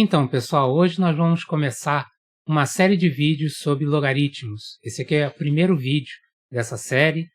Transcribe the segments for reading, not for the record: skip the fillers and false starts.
Então, pessoal, hoje nós vamos começar uma série de vídeos sobre logaritmos. Esse aqui é o primeiro vídeo dessa série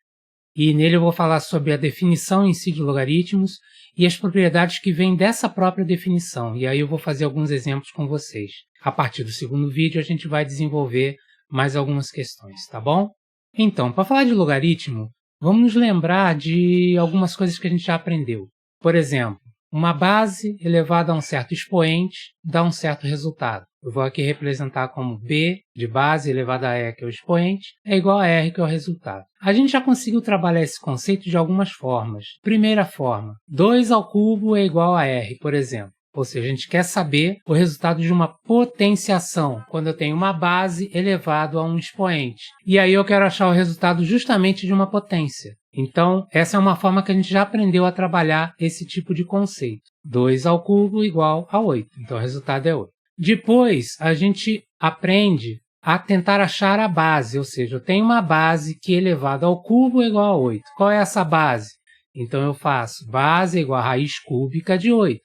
e nele eu vou falar sobre a definição em si de logaritmos e as propriedades que vêm dessa própria definição. E aí eu vou fazer alguns exemplos com vocês. A partir do segundo vídeo a gente vai desenvolver mais algumas questões, tá bom? Então, para falar de logaritmo, vamos nos lembrar de algumas coisas que a gente já aprendeu. Por exemplo, uma base elevada a um certo expoente dá um certo resultado. Eu vou aqui representar como b de base elevada a e, que é o expoente, é igual a r, que é o resultado. A gente já conseguiu trabalhar esse conceito de algumas formas. Primeira forma, 2 ao cubo é igual a r, por exemplo. Ou seja, a gente quer saber o resultado de uma potenciação, quando eu tenho uma base elevado a um expoente. E aí eu quero achar o resultado justamente de uma potência. Então, essa é uma forma que a gente já aprendeu a trabalhar esse tipo de conceito. 2 ao cubo igual a 8. Então, o resultado é 8. Depois, a gente aprende a tentar achar a base, ou seja, eu tenho uma base que elevado ao cubo é igual a 8. Qual é essa base? Então, eu faço base igual a raiz cúbica de 8.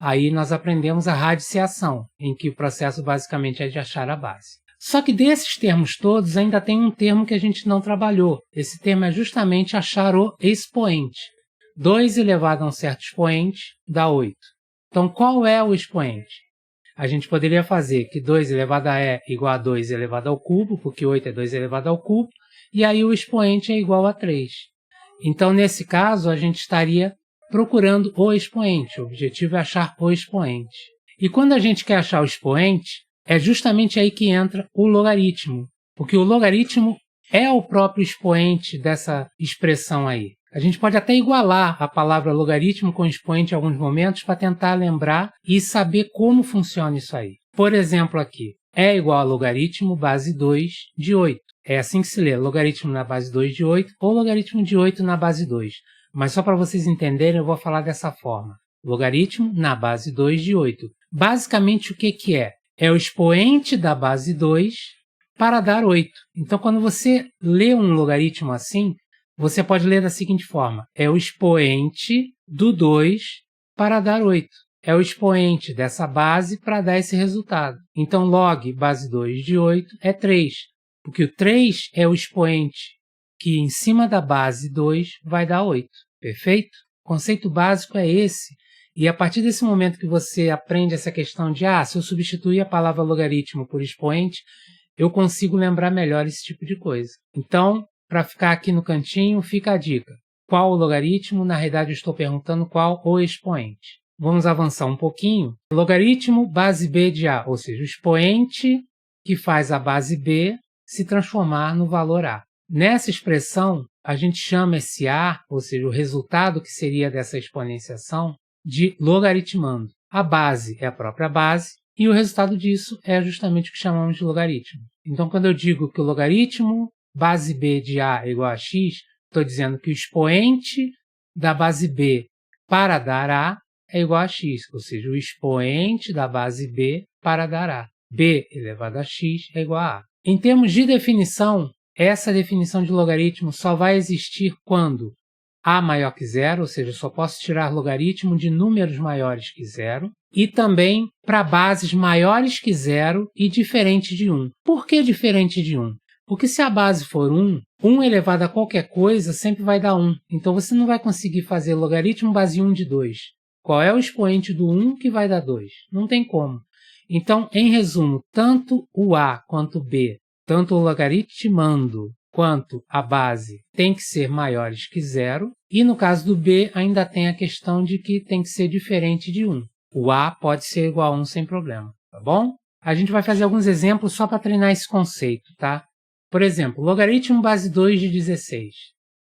Aí nós aprendemos a radiciação, em que o processo basicamente é de achar a base. Só que desses termos todos ainda tem um termo que a gente não trabalhou. Esse termo é justamente achar o expoente. 2 elevado a um certo expoente dá 8. Então qual é o expoente? A gente poderia fazer que 2 elevado a e igual a 2 elevado ao cubo, porque 8 é 2 elevado ao cubo, e aí o expoente é igual a 3. Então nesse caso a gente estaria procurando o expoente. O objetivo é achar o expoente. E quando a gente quer achar o expoente, é justamente aí que entra o logaritmo, porque o logaritmo é o próprio expoente dessa expressão aí. A gente pode até igualar a palavra logaritmo com expoente em alguns momentos para tentar lembrar e saber como funciona isso aí. Por exemplo aqui, é igual a logaritmo base 2 de 8. É assim que se lê, logaritmo na base 2 de 8 ou logaritmo de 8 na base 2. Mas só para vocês entenderem, eu vou falar dessa forma. Logaritmo na base 2 de 8. Basicamente, o que é? É o expoente da base 2 para dar 8. Então, quando você lê um logaritmo assim, você pode ler da seguinte forma. É o expoente do 2 para dar 8. É o expoente dessa base para dar esse resultado. Então, log base 2 de 8 é 3, porque o 3 é o expoente que em cima da base 2 vai dar 8. Perfeito? O conceito básico é esse. E a partir desse momento que você aprende essa questão de se eu substituir a palavra logaritmo por expoente, eu consigo lembrar melhor esse tipo de coisa. Então, para ficar aqui no cantinho, fica a dica. Qual o logaritmo? Na realidade, eu estou perguntando qual o expoente. Vamos avançar um pouquinho. Logaritmo base b de a, ou seja, o expoente que faz a base b se transformar no valor a. Nessa expressão, a gente chama esse a, ou seja, o resultado que seria dessa exponenciação, de logaritmando. A base é a própria base e o resultado disso é justamente o que chamamos de logaritmo. Então, quando eu digo que o logaritmo base b de a é igual a x, estou dizendo que o expoente da base b para dar a é igual a x, ou seja, o expoente da base b para dar a. b elevado a x é igual a a. Em termos de definição, essa definição de logaritmo só vai existir quando a maior que zero, ou seja, eu só posso tirar logaritmo de números maiores que zero, e também para bases maiores que zero e diferente de 1. Por que diferente de 1? Porque se a base for 1, 1 elevado a qualquer coisa sempre vai dar 1. Então você não vai conseguir fazer logaritmo base 1 de 2. Qual é o expoente do 1 que vai dar 2? Não tem como. Então, em resumo, tanto o a quanto o b, tanto o logaritmando quanto a base tem que ser maiores que zero, e no caso do b ainda tem a questão de que tem que ser diferente de 1. O a pode ser igual a 1 sem problema, tá bom? A gente vai fazer alguns exemplos só para treinar esse conceito, tá? Por exemplo, logaritmo base 2 de 16.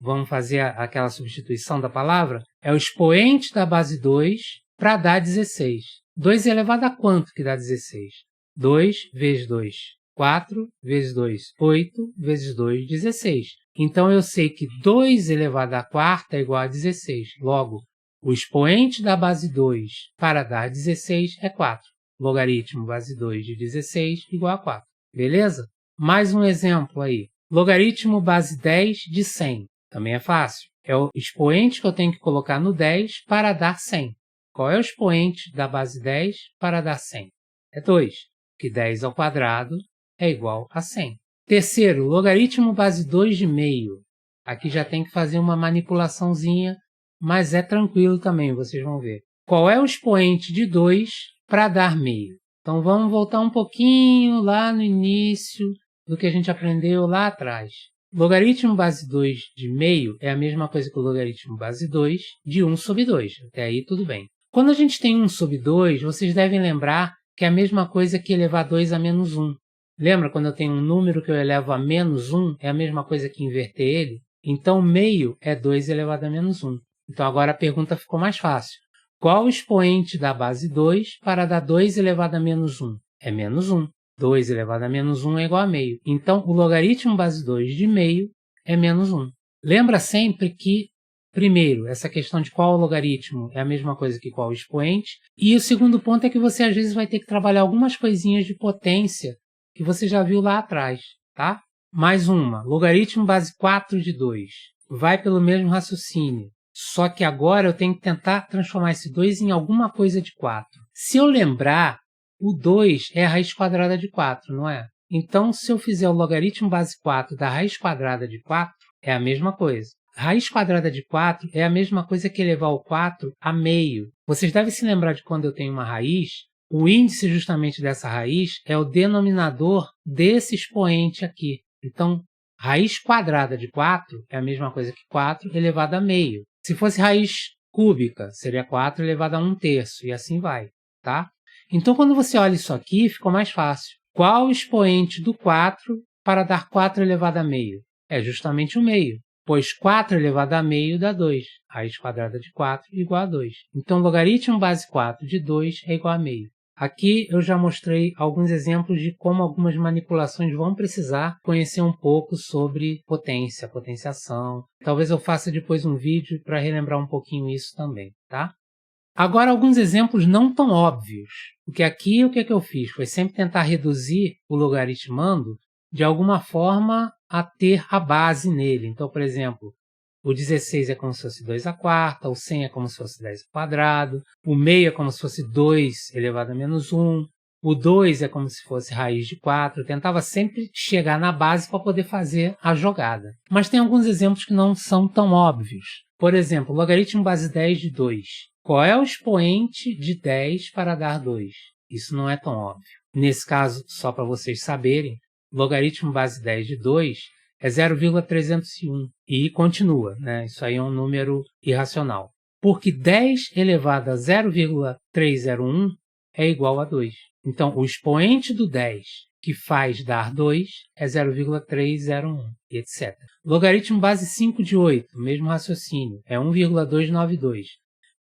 Vamos fazer aquela substituição da palavra? É o expoente da base 2 para dar 16. 2 elevado a quanto que dá 16? 2 vezes 2. 4 vezes 2, 8 vezes 2, 16. Então, eu sei que 2 elevado à quarta é igual a 16. Logo, o expoente da base 2 para dar 16 é 4. Logaritmo base 2 de 16 igual a 4. Beleza? Mais um exemplo aí. Logaritmo base 10 de 100. Também é fácil. É o expoente que eu tenho que colocar no 10 para dar 100. Qual é o expoente da base 10 para dar 100? é 2, que 10 ao quadrado é igual a 100. Terceiro, logaritmo base 2 de meio. Aqui já tem que fazer uma manipulaçãozinha, mas é tranquilo também, vocês vão ver. Qual é o expoente de 2 para dar meio? Então vamos voltar um pouquinho lá no início do que a gente aprendeu lá atrás. Logaritmo base 2 de meio é a mesma coisa que o logaritmo base 2 de 1 sobre 2. Até aí tudo bem. Quando a gente tem 1 sobre 2, vocês devem lembrar que é a mesma coisa que elevar 2 a menos 1. Lembra quando eu tenho um número que eu elevo a menos 1? É a mesma coisa que inverter ele? Então, meio é 2 elevado a menos 1. Então, agora a pergunta ficou mais fácil. Qual o expoente da base 2 para dar 2 elevado a menos 1? É menos 1. 2 elevado a menos 1 é igual a meio. Então, o logaritmo base 2 de meio é menos 1. Lembra sempre que, primeiro, essa questão de qual o logaritmo é a mesma coisa que qual o expoente. E o segundo ponto é que você, às vezes, vai ter que trabalhar algumas coisinhas de potência que você já viu lá atrás, tá? Mais uma, logaritmo base 4 de 2. Vai pelo mesmo raciocínio. Só que agora eu tenho que tentar transformar esse 2 em alguma coisa de 4. Se eu lembrar, o 2 é a raiz quadrada de 4, não é? Então, se eu fizer o logaritmo base 4 da raiz quadrada de 4, é a mesma coisa. Raiz quadrada de 4 é a mesma coisa que elevar o 4 a meio. Vocês devem se lembrar de quando eu tenho uma raiz, o índice justamente dessa raiz é o denominador desse expoente aqui. Então, raiz quadrada de 4 é a mesma coisa que 4 elevado a meio. Se fosse raiz cúbica, seria 4 elevado a 1/3, e assim vai, tá? Então, quando você olha isso aqui, ficou mais fácil. Qual o expoente do 4 para dar 4 elevado a meio? É justamente o meio, pois 4 elevado a meio dá 2. Raiz quadrada de 4 igual a 2. Então, logaritmo base 4 de 2 é igual a meio. Aqui eu já mostrei alguns exemplos de como algumas manipulações vão precisar conhecer um pouco sobre potência, potenciação. Talvez eu faça depois um vídeo para relembrar um pouquinho isso também, tá? Agora, alguns exemplos não tão óbvios. Porque aqui o que eu fiz? Foi sempre tentar reduzir o logaritmando de alguma forma a ter a base nele. Então, por exemplo, o 16 é como se fosse 2 à quarta, o 100 é como se fosse 10 ao quadrado, o meio é como se fosse 2 elevado a menos 1, o 2 é como se fosse raiz de 4. Eu tentava sempre chegar na base para poder fazer a jogada. Mas tem alguns exemplos que não são tão óbvios. Por exemplo, logaritmo base 10 de 2. Qual é o expoente de 10 para dar 2? Isso não é tão óbvio. Nesse caso, só para vocês saberem, logaritmo base 10 de 2 é 0,301 e continua, né? Isso aí é um número irracional. Porque 10 elevado a 0,301 é igual a 2. Então, o expoente do 10 que faz dar 2 é 0,301, etc. Logaritmo base 5 de 8, mesmo raciocínio, é 1,292.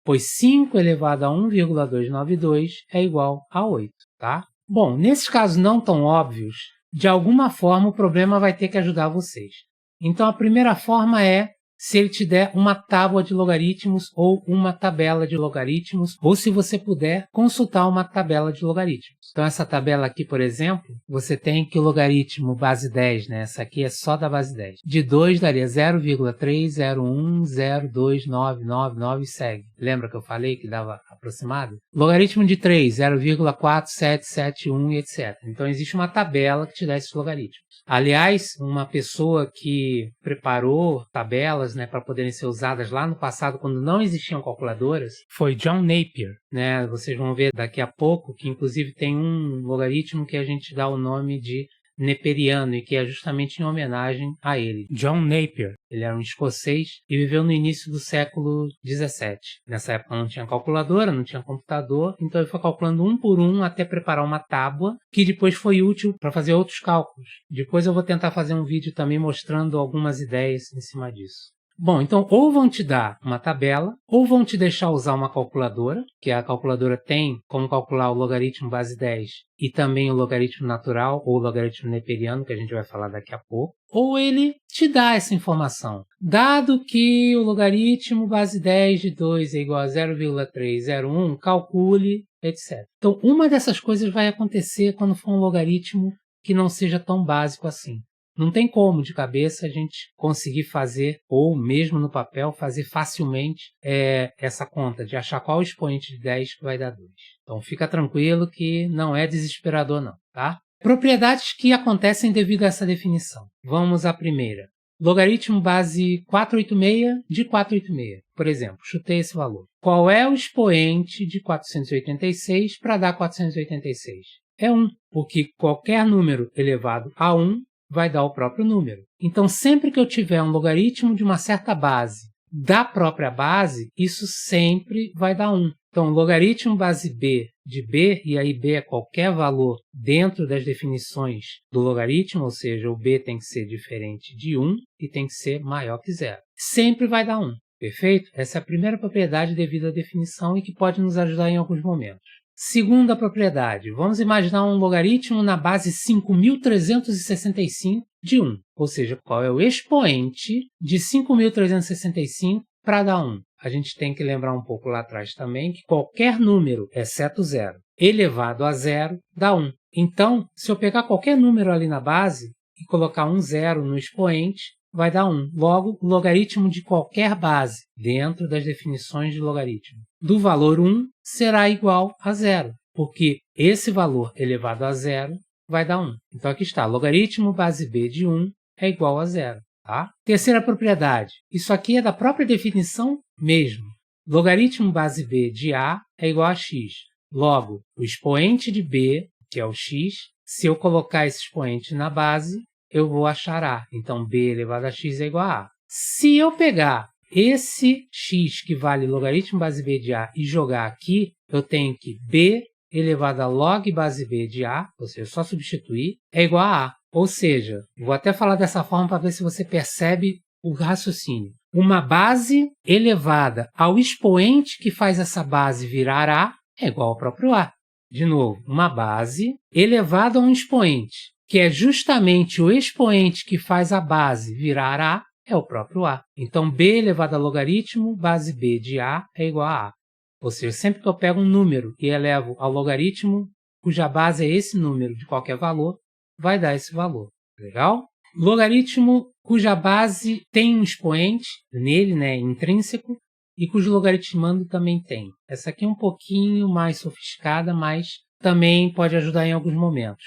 Pois 5 elevado a 1,292 é igual a 8, tá? Bom, nesses casos não tão óbvios, de alguma forma o problema vai ter que ajudar vocês. Então a primeira forma é se ele te der uma tábua de logaritmos ou uma tabela de logaritmos, ou se você puder consultar uma tabela de logaritmos. Então essa tabela aqui, por exemplo, você tem que o logaritmo base 10, né? Essa aqui é só da base 10. De 2 daria 0,301029999 e segue. Lembra que eu falei que dava aproximado? Logaritmo de 3, 0,4771 e etc. Então existe uma tabela que te dá esses logaritmos. Aliás, uma pessoa que preparou tabelas, né, para poderem ser usadas lá no passado, quando não existiam calculadoras, foi John Napier, né? Vocês vão ver daqui a pouco que, inclusive, tem um logaritmo que a gente dá o nome de neperiano, e que é justamente em homenagem a ele. John Napier, ele era um escocês e viveu no início do século XVII. Nessa época não tinha calculadora, não tinha computador, então ele foi calculando um por um até preparar uma tábua, que depois foi útil para fazer outros cálculos. Depois eu vou tentar fazer um vídeo também mostrando algumas ideias em cima disso. Bom, então ou vão te dar uma tabela, ou vão te deixar usar uma calculadora, que a calculadora tem como calcular o logaritmo base 10 e também o logaritmo natural, ou o logaritmo neperiano, que a gente vai falar daqui a pouco, ou ele te dá essa informação. Dado que o logaritmo base 10 de 2 é igual a 0,301, calcule, etc. Então, uma dessas coisas vai acontecer quando for um logaritmo que não seja tão básico assim. Não tem como, de cabeça, a gente conseguir fazer, ou mesmo no papel, fazer facilmente essa conta, de achar qual o expoente de 10 que vai dar 2. Então fica tranquilo que não é desesperador não, tá? Propriedades que acontecem devido a essa definição. Vamos à primeira. Logaritmo base 486 de 486. Por exemplo, chutei esse valor. Qual é o expoente de 486 para dar 486? É 1, porque qualquer número elevado a 1 vai dar o próprio número. Então, sempre que eu tiver um logaritmo de uma certa base da própria base, isso sempre vai dar 1. Então, logaritmo base b de b, e aí b é qualquer valor dentro das definições do logaritmo, ou seja, o b tem que ser diferente de 1 e tem que ser maior que 0. Sempre vai dar 1, perfeito? Essa é a primeira propriedade devido à definição e que pode nos ajudar em alguns momentos. Segunda propriedade, vamos imaginar um logaritmo na base 5.365 de 1, ou seja, qual é o expoente de 5.365 para dar 1. A gente tem que lembrar um pouco lá atrás também que qualquer número, exceto 0, elevado a 0, dá 1. Então, se eu pegar qualquer número ali na base e colocar um 0 no expoente, vai dar 1. Logo, o logaritmo de qualquer base, dentro das definições de logaritmo, do valor 1 será igual a 0, porque esse valor elevado a 0 vai dar 1. Então, aqui está, logaritmo base b de 1 é igual a 0. Tá? Terceira propriedade, isso aqui é da própria definição mesmo. Logaritmo base b de a é igual a x. Logo, o expoente de b, que é o x, se eu colocar esse expoente na base, eu vou achar a. Então, b elevado a x é igual a a. Se eu pegar esse x que vale logaritmo base b de a e jogar aqui, eu tenho que b elevado a log base b de a, ou seja, só substituir, é igual a a. Ou seja, vou até falar dessa forma para ver se você percebe o raciocínio. Uma base elevada ao expoente que faz essa base virar a é igual ao próprio a. De novo, uma base elevada a um expoente, que é justamente o expoente que faz a base virar a, é o próprio a. Então, b elevado a logaritmo base b de a é igual a a. Ou seja, sempre que eu pego um número e elevo ao logaritmo, cuja base é esse número de qualquer valor, vai dar esse valor. Legal? Logaritmo cuja base tem um expoente nele, né, intrínseco, e cujo logaritmando também tem. Essa aqui é um pouquinho mais sofisticada, mas também pode ajudar em alguns momentos.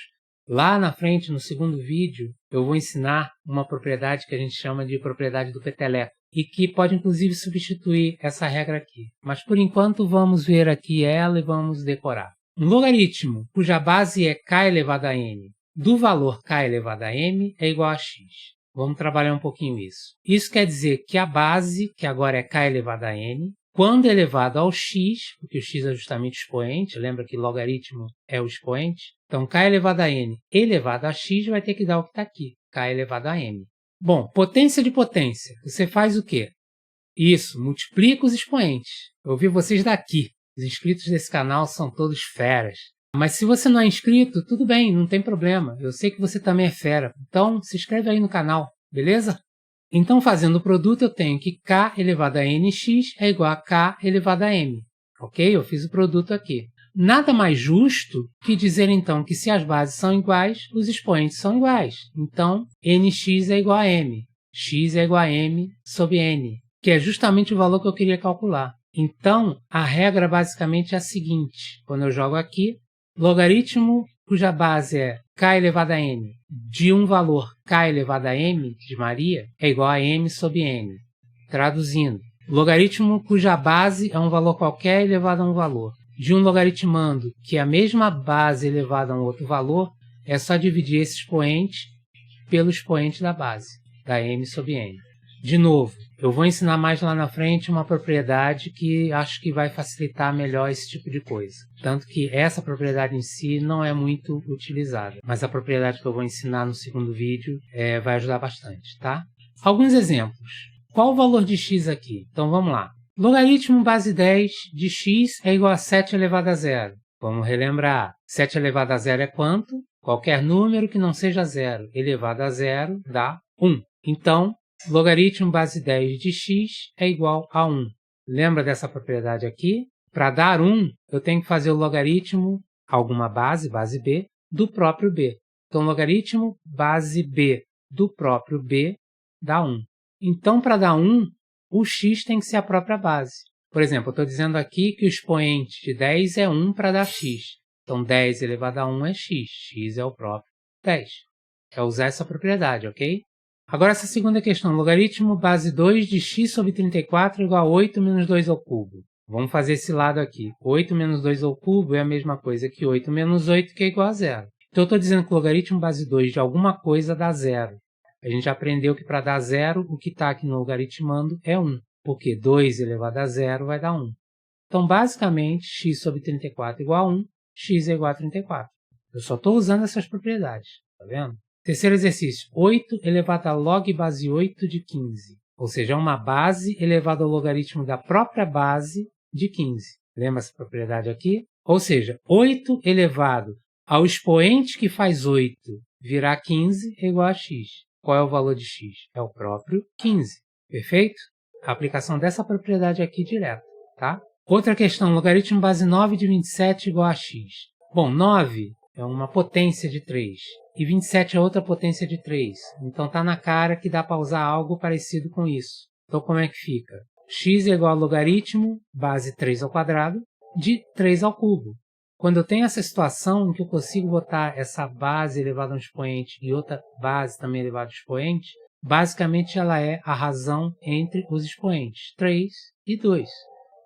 Lá na frente, no segundo vídeo, eu vou ensinar uma propriedade que a gente chama de propriedade do peteleco, e que pode inclusive substituir essa regra aqui. Mas por enquanto vamos ver aqui ela e vamos decorar. Um logaritmo cuja base é k elevado a n do valor k elevado a m é igual a x. Vamos trabalhar um pouquinho isso. Isso quer dizer que a base, que agora é k elevado a n, quando elevado ao x, porque o x é justamente o expoente, lembra que logaritmo é o expoente, então k elevado a n elevado a x vai ter que dar o que está aqui, k elevado a m. Bom, potência de potência, você faz o quê? Isso, multiplica os expoentes. Eu vi vocês daqui, os inscritos desse canal são todos feras. Mas se você não é inscrito, tudo bem, não tem problema. Eu sei que você também é fera. Então, se inscreve aí no canal, beleza? Então, fazendo o produto, eu tenho que k elevado a nx é igual a k elevado a m. Ok? Eu fiz o produto aqui. Nada mais justo que dizer, então, que se as bases são iguais, os expoentes são iguais. Então, nx é igual a m. X é igual a m sobre n, que é justamente o valor que eu queria calcular. Então, a regra basicamente é a seguinte. Quando eu jogo aqui, logaritmo cuja base é k elevado a n de um valor k elevado a m de Maria é igual a m sobre n. Traduzindo, logaritmo cuja base é um valor qualquer elevado a um valor de um logaritmando que é a mesma base elevada a um outro valor, é só dividir esse expoente pelo expoente da base, da m sobre n. De novo, eu vou ensinar mais lá na frente uma propriedade que acho que vai facilitar melhor esse tipo de coisa. Tanto que essa propriedade em si não é muito utilizada, mas a propriedade que eu vou ensinar no segundo vídeo vai ajudar bastante, tá? Alguns exemplos. Qual o valor de x aqui? Então vamos lá. Logaritmo base 10 de x é igual a 7 elevado a 0. Vamos relembrar. 7 elevado a 0 é quanto? Qualquer número que não seja 0 elevado a 0 dá 1. Então, logaritmo base 10 de x é igual a 1. Lembra dessa propriedade aqui? Para dar 1, eu tenho que fazer o logaritmo, alguma base, base b, do próprio b. Então, logaritmo base b do próprio b dá 1. Então, para dar 1, o x tem que ser a própria base. Por exemplo, eu estou dizendo aqui que o expoente de 10 é 1 para dar x. Então, 10 elevado a 1 é x. X é o próprio 10. É usar essa propriedade, ok? Agora, essa segunda questão. Logaritmo base 2 de x sobre 34 igual a 8 menos 2 ao cubo. Vamos fazer esse lado aqui. 8 menos 2 ao cubo é a mesma coisa que 8 menos 8, que é igual a 0. Então, eu estou dizendo que o logaritmo base 2 de alguma coisa dá 0. A gente aprendeu que para dar 0, o que está aqui no logaritmando é 1. Porque 2 elevado a 0 vai dar 1. Então, basicamente, x sobre 34 igual a 1, x é igual a 34. Eu só estou usando essas propriedades, tá vendo? Terceiro exercício, 8 elevado a log base 8 de 15. Ou seja, é uma base elevada ao logaritmo da própria base de 15. Lembra essa propriedade aqui? Ou seja, 8 elevado ao expoente que faz 8 virar 15 é igual a x. Qual é o valor de x? É o próprio 15. Perfeito? A aplicação dessa propriedade aqui direto, tá? Outra questão, logaritmo base 9 de 27 igual a x. Bom, 9 é uma potência de 3 e 27 é outra potência de 3. Então está na cara que dá para usar algo parecido com isso. Então como é que fica? X é igual a logaritmo base 3 ao quadrado de 3 ao cubo. Quando eu tenho essa situação em que eu consigo botar essa base elevada a um expoente e outra base também elevada a um expoente, basicamente ela é a razão entre os expoentes, 3 e 2.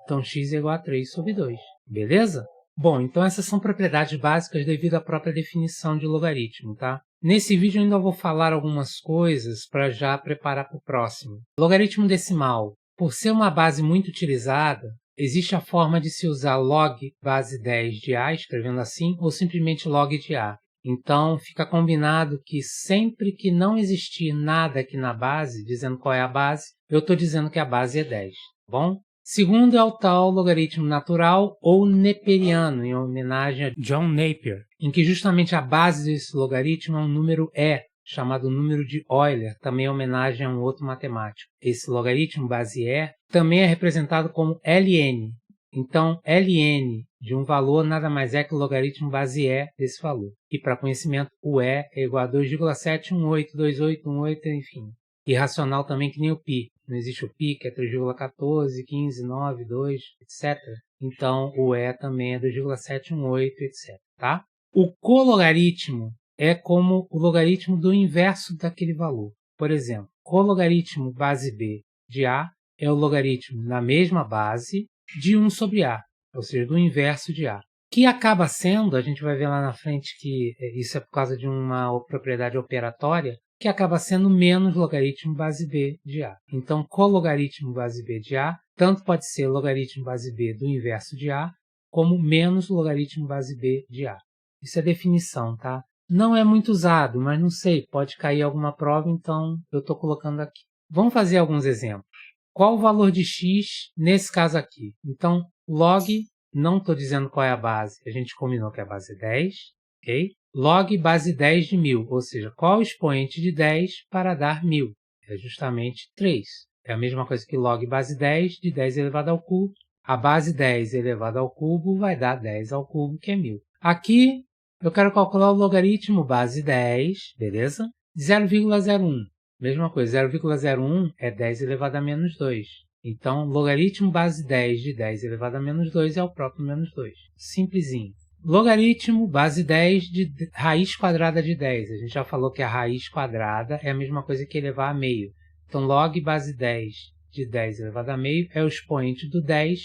Então x é igual a 3 sobre 2. Beleza? Bom, então essas são propriedades básicas devido à própria definição de logaritmo, tá? Nesse vídeo eu ainda vou falar algumas coisas para já preparar para o próximo. Logaritmo decimal. Por ser uma base muito utilizada, existe a forma de se usar log base 10 de A, escrevendo assim, ou simplesmente log de A. Então, fica combinado que sempre que não existir nada aqui na base, dizendo qual é a base, eu estou dizendo que a base é 10, tá bom? Segundo é o tal logaritmo natural ou neperiano, em homenagem a John Napier, em que justamente a base desse logaritmo é um número E, chamado número de Euler, também em homenagem a um outro matemático. Esse logaritmo base E também é representado como Ln. Então, Ln de um valor nada mais é que o logaritmo base E desse valor. E para conhecimento, o E é igual a 2,7182818, enfim. Irracional também que nem o π. Não existe o π, que é 3,14, 15, 9, 2, etc. Então, o E também é 2,718, etc. Tá? O cologaritmo é como o logaritmo do inverso daquele valor. Por exemplo, cologaritmo base B de A é o logaritmo na mesma base de 1 sobre A, ou seja, do inverso de A. Que acaba sendo, a gente vai ver lá na frente que isso é por causa de uma propriedade operatória, que acaba sendo menos logaritmo base B de A. Então, cologaritmo base B de A tanto pode ser logaritmo base B do inverso de A, como menos logaritmo base B de A. Isso é definição, tá? Não é muito usado, mas não sei, pode cair alguma prova, então eu estou colocando aqui. Vamos fazer alguns exemplos. Qual o valor de x nesse caso aqui? Então, log, não estou dizendo qual é a base, a gente combinou que a base é 10, ok? Log base 10 de 1000, ou seja, qual o expoente de 10 para dar 1000? É justamente 3. É a mesma coisa que log base 10 de 10 elevado ao cubo. A base 10 elevado ao cubo vai dar 10 ao cubo, que é 1000. Aqui, eu quero calcular o logaritmo base 10, beleza? De 0,01. Mesma coisa, 0,01 é 10 elevado a menos 2. Então, logaritmo base 10 de 10 elevado a menos 2 é o próprio menos 2. Simplesinho. Logaritmo base 10 de raiz quadrada de 10. A gente já falou que a raiz quadrada é a mesma coisa que elevar a meio. Então, log base 10 de 10 elevado a meio é o expoente do 10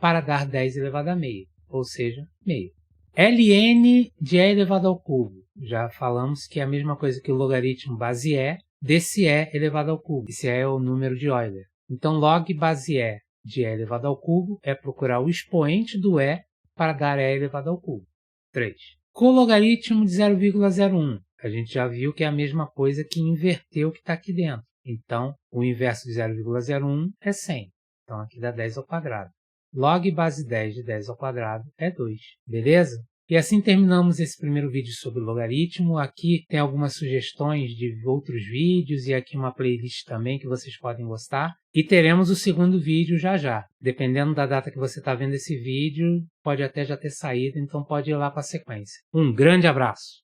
para dar 10 elevado a meio, ou seja, meio. Ln de E elevado ao cubo. Já falamos que é a mesma coisa que o logaritmo base E desse E elevado ao cubo. Esse E é o número de Euler. Então, log base E de E elevado ao cubo é procurar o expoente do E para dar E elevado ao cubo. 3. Cologaritmo de 0,01. A gente já viu que é a mesma coisa que inverter o que está aqui dentro. Então, o inverso de 0,01 é 100. Então, aqui dá 10 ao quadrado. Log base 10 de 10 ao quadrado é 2. Beleza? E assim terminamos esse primeiro vídeo sobre logaritmo. Aqui tem algumas sugestões de outros vídeos e aqui uma playlist também que vocês podem gostar. E teremos o segundo vídeo já já. Dependendo da data que você está vendo esse vídeo, pode até já ter saído, então pode ir lá para a sequência. Um grande abraço!